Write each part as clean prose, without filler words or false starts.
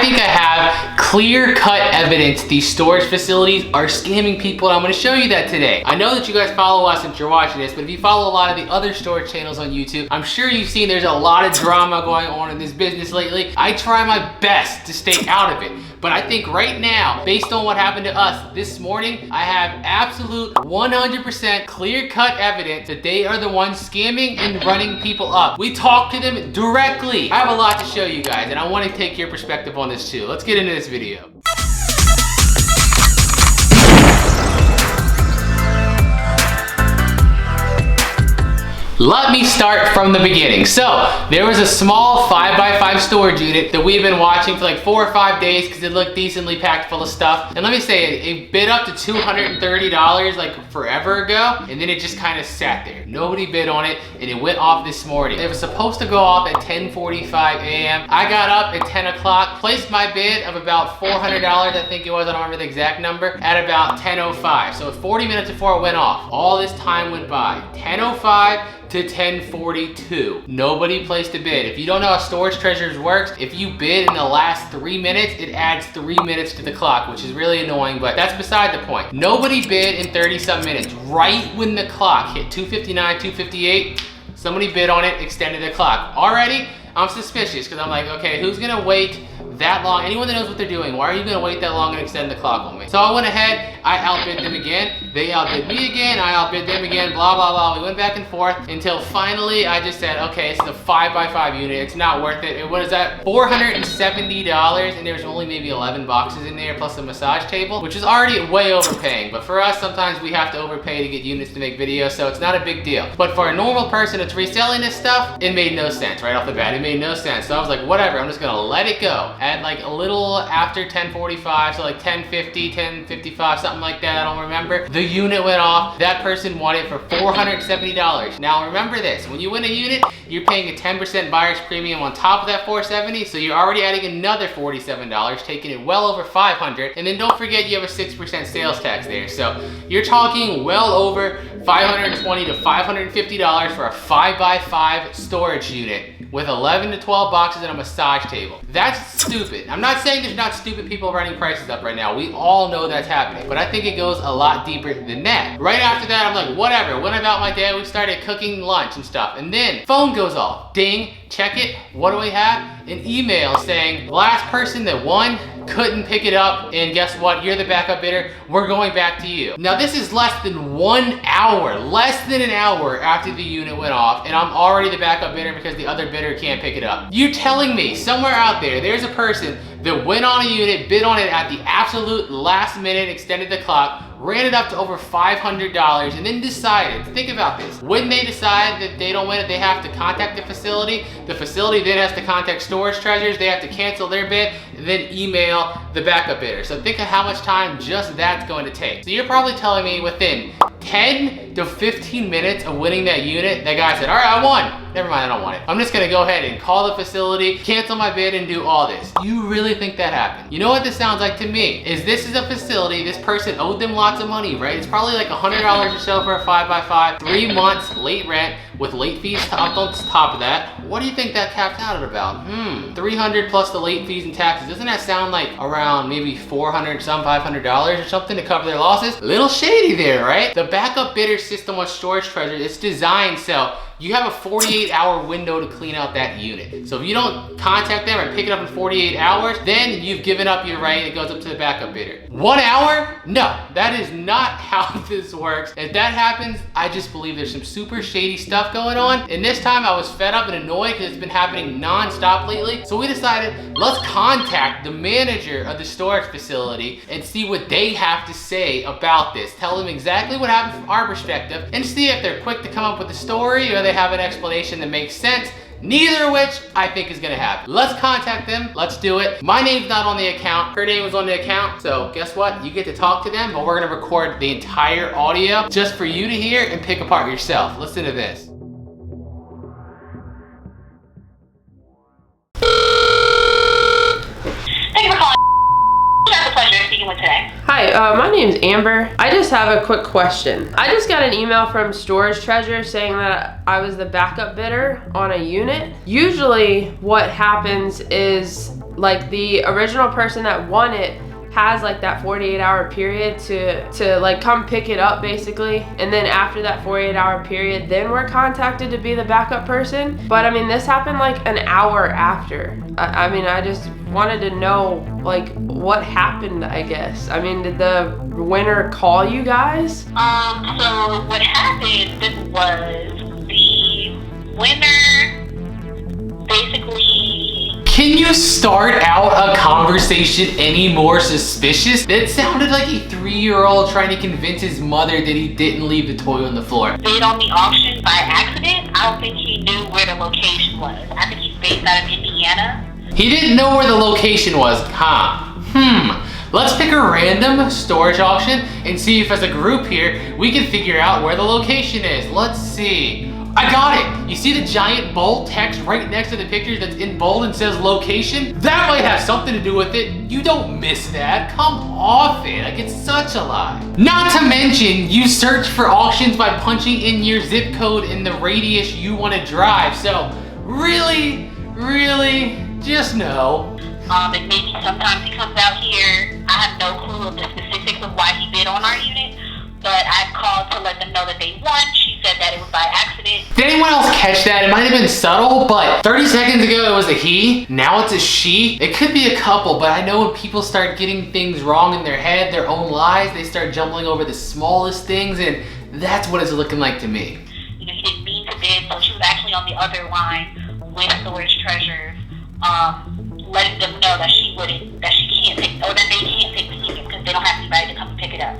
think I have clear-cut evidence these storage facilities are scamming people, and I'm gonna show you that today. I know that you guys follow us since you're watching this, but if you follow a lot of the other storage channels on YouTube, I'm sure you've seen there's a lot of drama going on in this business lately. I try my best to stay out of it, but I think right now, based on what happened to us this morning, I have absolute 100% clear-cut evidence that they are the ones scamming and running people up. We talked to them directly. I have a lot to show you guys, and I want to take your perspective on this too. Let's get into this video. Let me start from the beginning. So, there was a small 5x5 storage unit that we've been watching for like 4 or 5 days because it looked decently packed full of stuff. And let me say, it bid up to $230 like forever ago, and then it just kind of sat there. Nobody bid on it, and it went off this morning. It was supposed to go off at 10:45 a.m. I got up at 10 o'clock, placed my bid of about $400, I think it was, I don't remember the exact number, at about 10:05. So 40 minutes before it went off. All this time went by. 10:05 to 10:42. Nobody placed a bid. If you don't know how Storage Treasures works, if you bid in the last 3 minutes, it adds 3 minutes to the clock, which is really annoying, but that's beside the point. Nobody bid in 30-some minutes. Right when the clock hit 2:59, 2:58, somebody bid on it, extended the clock. Already, I'm suspicious because I'm like, okay, who's gonna wait that long? Anyone that knows what they're doing, why are you gonna wait that long and extend the clock on me? So I went ahead, I outbid them again, they outbid me again, I outbid them again, blah, blah, blah. We went back and forth until finally I just said, okay, it's a 5x5 unit, it's not worth it. It was at $470, and there's only maybe 11 boxes in there plus a massage table, which is already way overpaying. But for us, sometimes we have to overpay to get units to make videos, so it's not a big deal. But for a normal person that's reselling this stuff, it made no sense right off the bat. It made no sense. So I was like, whatever, I'm just gonna let it go. At like a little after 10:45, so like 10:50, 10:55, something like that, I don't remember. The unit went off. That person wanted it for $470. Now remember this, when you win a unit, you're paying a 10% buyer's premium on top of that $470, so you're already adding another $47, taking it well over $500. And then don't forget you have a 6% sales tax there. So you're talking well over $520 to $550 for a 5x5 storage unit with 11 to 12 boxes and a massage table. That's stupid. I'm not saying there's not stupid people running prices up right now. We all know that's happening, but I think it goes a lot deeper than that. Right after that, I'm like, whatever. Went about my day, we started cooking lunch and stuff, and then phone goes off. Ding, check it. What do we have? An email saying, last person that won couldn't pick it up, and guess what? You're the backup bidder. We're going back to you. Now this is less than 1 hour, less than an hour after the unit went off, and I'm already the backup bidder because the other bidder can't pick it up. You're telling me somewhere out there's a person that went on a unit, bid on it at the absolute last minute, extended the clock, ran it up to over $500, and then decided, think about this, when they decide that they don't win it, they have to contact the facility then has to contact Storage Treasures, they have to cancel their bid, and then email the backup bidder. So think of how much time just that's going to take. So you're probably telling me within 10 to 15 minutes of winning that unit, that guy said, all right, I won. Never mind, I don't want it. I'm just gonna go ahead and call the facility, cancel my bid, and do all this. You really think that happened? You know what this sounds like to me? Is this is a facility, this person owed them lots of money, right? It's probably like $100 or so for a 5x5, 3 months late rent with late fees topped on top of that. What do you think that capped out at about? $300 plus the late fees and taxes. Doesn't that sound like around maybe $400, some $500 or something to cover their losses? A little shady there, right? The backup bidder system on Storage Treasures, it's designed so you have a 48-hour window to clean out that unit. So if you don't contact them or pick it up in 48 hours, then you've given up your right, it goes up to the backup bidder. 1 hour? No, that is not how this works. If that happens, I just believe there's some super shady stuff going on. And this time I was fed up and annoyed because it's been happening non-stop lately. So we decided, let's contact the manager of the storage facility and see what they have to say about this. Tell them exactly what happened from our perspective and see if they're quick to come up with a story or they have an explanation that makes sense. Neither of which I think is gonna happen. Let's contact them, let's do it. My name's not on the account, her name was on the account, so guess what? You get to talk to them, but we're gonna record the entire audio just for you to hear and pick apart yourself. Listen to this. Thank you for calling. It's a pleasure speaking with today. Hi, my name's Amber. I just have a quick question. I just got an email from Storage Treasure saying that I was the backup bidder on a unit. Usually what happens is like the original person that won it has like that 48-hour period to like come pick it up basically, and then after that 48-hour period then we're contacted to be the backup person. But I mean, this happened like an hour after. I mean, I just wanted to know like what happened, I guess. I mean, did the winner call you guys? So what happened was the winner basically. Can you start out a conversation any more suspicious? That sounded like a 3-year-old trying to convince his mother that he didn't leave the toy on the floor. Bid on the auction by accident. I don't think he knew where the location was. I think he's based out of Indiana. He didn't know where the location was, huh? Let's pick a random storage auction and see if as a group here, we can figure out where the location is. Let's see. I got it! You see the giant bold text right next to the picture that's in bold and says location? That might have something to do with it. You don't miss that. Come off it. Like, it's such a lie. Not to mention, you search for auctions by punching in your zip code in the radius you want to drive. So, really, just know. And maybe sometimes he comes out here. I have no clue of the specifics of why he bid on our unit, but I've called to let them know that they won. She said that it was by accident. Did anyone else catch that? It might have been subtle, but 30 seconds ago it was a he, now it's a she. It could be a couple, but I know when people start getting things wrong in their head, their own lies, they start jumbling over the smallest things, and that's what it's looking like to me. You know, he didn't mean to bid, so she was actually on the other line with Storage Treasures, letting them know that she can't take, or that they can't take the unit because they don't have anybody to come and pick it up.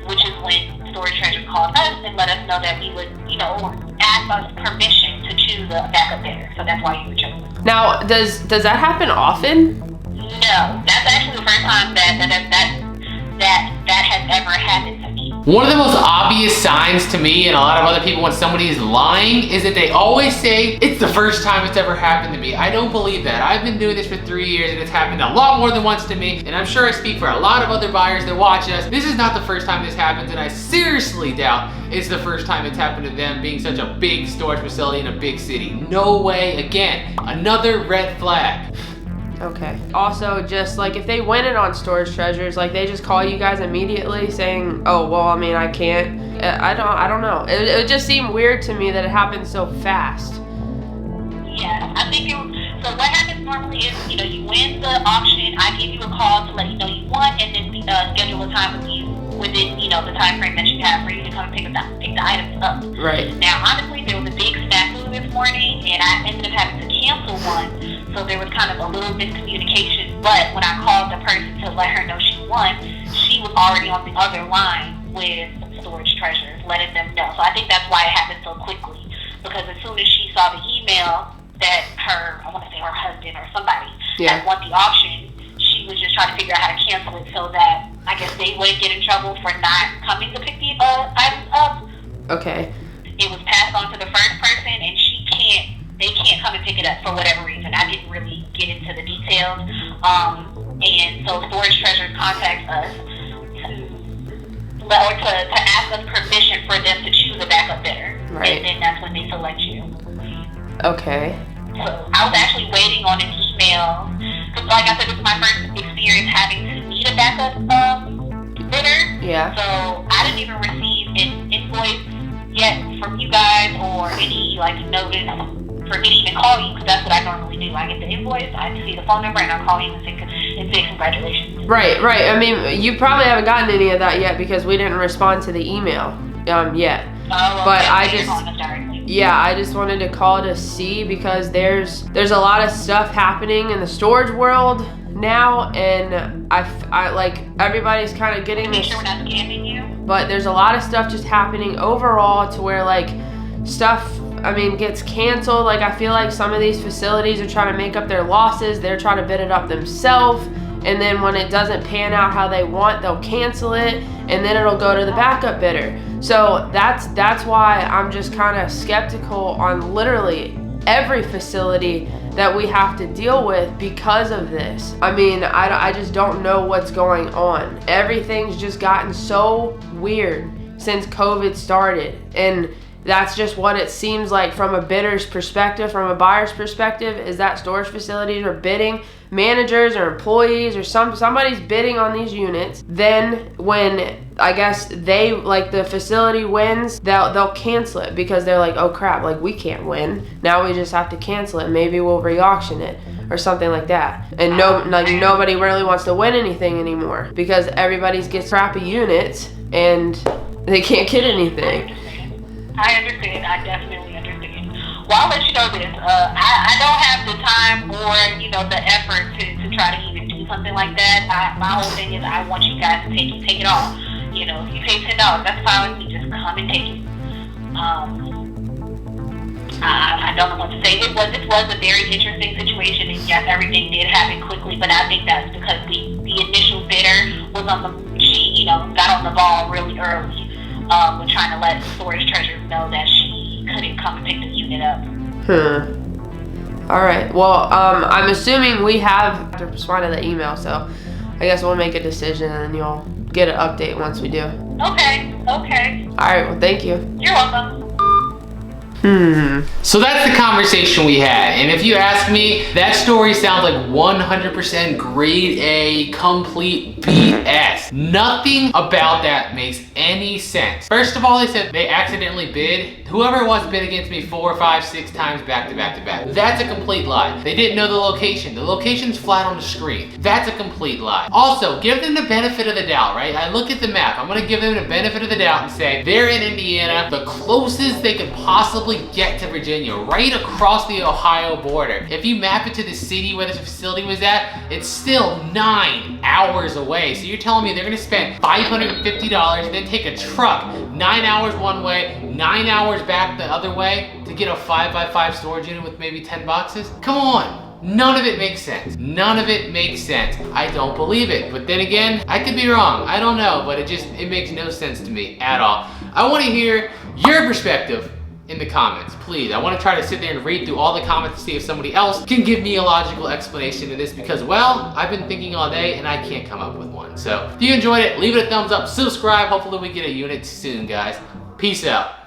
Which is when Storage Treasures called us and let us know that we would, you know, ask us permission to choose a backup bidder. So that's why you were chosen. Now, does that happen often? No, that's actually the first time that has ever happened to me. One of the most obvious signs to me and a lot of other people when somebody is lying is that they always say, it's the first time it's ever happened to me. I don't believe that. I've been doing this for 3 years and it's happened a lot more than once to me, and I'm sure I speak for a lot of other buyers that watch us. This is not the first time this happens, and I seriously doubt it's the first time it's happened to them being such a big storage facility in a big city. No way. Again, another red flag. Okay. Also, just like if they win it on Storage Treasures, like they just call you guys immediately saying, oh, well, I mean, I can't. I don't know. It would just seem weird to me that it happened so fast. Yeah, I think so what happens normally is, you know, you win the auction, I give you a call to let you know you won, and then schedule a time with you within, you know, the time frame that you have for you to come pick the items up. Right. Now, honestly, there was a big snafu this morning, and I ended up having to cancel one, so there was kind of a little miscommunication. But when I called the person to let her know she won, she was already on the other line with Storage Treasures, letting them know. So I think that's why it happened so quickly, because as soon as she saw the email that her husband or somebody had won the auction, she was just trying to figure out how to cancel it so that I guess they wouldn't get in trouble for not coming to pick the items up. Okay. It was passed on to the first person, and they can't come and pick it up for whatever reason. I didn't really get into the details. And so Storage Treasures contacts us to ask us permission for them to choose a backup bidder. Right. And then that's when they select you. Okay. So I was actually waiting on an email, because like I said, this is my first experience having to need a backup bidder. Yeah. So I didn't even receive an invoice yet from you guys or any like notice for me to even call you, because that's what I normally do. I get the invoice, I see the phone number, and I'll call you and say congratulations. Right. I mean, you probably haven't gotten any of that yet because we didn't respond to the email yet. Oh, but okay. I just wanted to call to see, because there's a lot of stuff happening in the storage world now, and I like everybody's kind of getting this. Make sure we're not scamming you. But there's a lot of stuff just happening overall to where like stuff, I mean, gets canceled. Like I feel like some of these facilities are trying to make up their losses. They're trying to bid it up themselves. And then when it doesn't pan out how they want, they'll cancel it, and then it'll go to the backup bidder. So that's why I'm just kind of skeptical on literally every facility that we have to deal with because of this. I mean, I just don't know what's going on. Everything's just gotten so weird since COVID started, and that's just what it seems like from a bidder's perspective, from a buyer's perspective, is that storage facilities are bidding managers or employees or somebody's bidding on these units. Then when I guess they, like the facility wins, they'll cancel it because they're like, oh crap, like we can't win. Now we just have to cancel it. Maybe we'll re-auction it or something like that. And nobody really wants to win anything anymore because everybody's gets crappy units and they can't get anything. I understand. I definitely understand. Well, I'll let you know this. I don't have the time or, the effort to try to even do something like that. My whole thing is I want you guys to take it all. If you pay $10, that's fine with me. Just come and take it. I don't know what to say. This was a very interesting situation, and yes, everything did happen quickly. But I think that's because the initial bidder was she got on the ball really early with trying to let Storage Treasures know that she couldn't come and pick the unit up. All right. Well, I'm assuming we have to respond to the email, so I guess we'll make a decision and you'll get an update once we do. Okay. All right. Well, thank you. You're welcome. So that's the conversation we had, and if you ask me, that story sounds like 100% grade A, complete BS. Nothing about that makes any sense. First of all, they said they accidentally bid. Whoever it was bid against me 4, 5, 6 times back to back to back. That's a complete lie. They didn't know the location. The location's flat on the screen. That's a complete lie. Also, give them the benefit of the doubt, right? I look at the map. I'm gonna give them the benefit of the doubt and say they're in Indiana, the closest they could possibly get to Virginia, right across the Ohio border. If you map it to the city where this facility was at, it's still 9 hours away. So you're telling me they're gonna spend $550, then take a truck 9 hours one way, 9 hours back the other way to get a 5x5 storage unit with maybe 10 boxes? Come on. None of it makes sense. None of it makes sense. I don't believe it. But then again, I could be wrong. I don't know, but it makes no sense to me at all. I want to hear your perspective in the comments, please. I want to try to sit there and read through all the comments to see if somebody else can give me a logical explanation to this because, well, I've been thinking all day and I can't come up with one. So if you enjoyed it, leave it a thumbs up, subscribe. Hopefully we get a unit soon, guys. Peace out.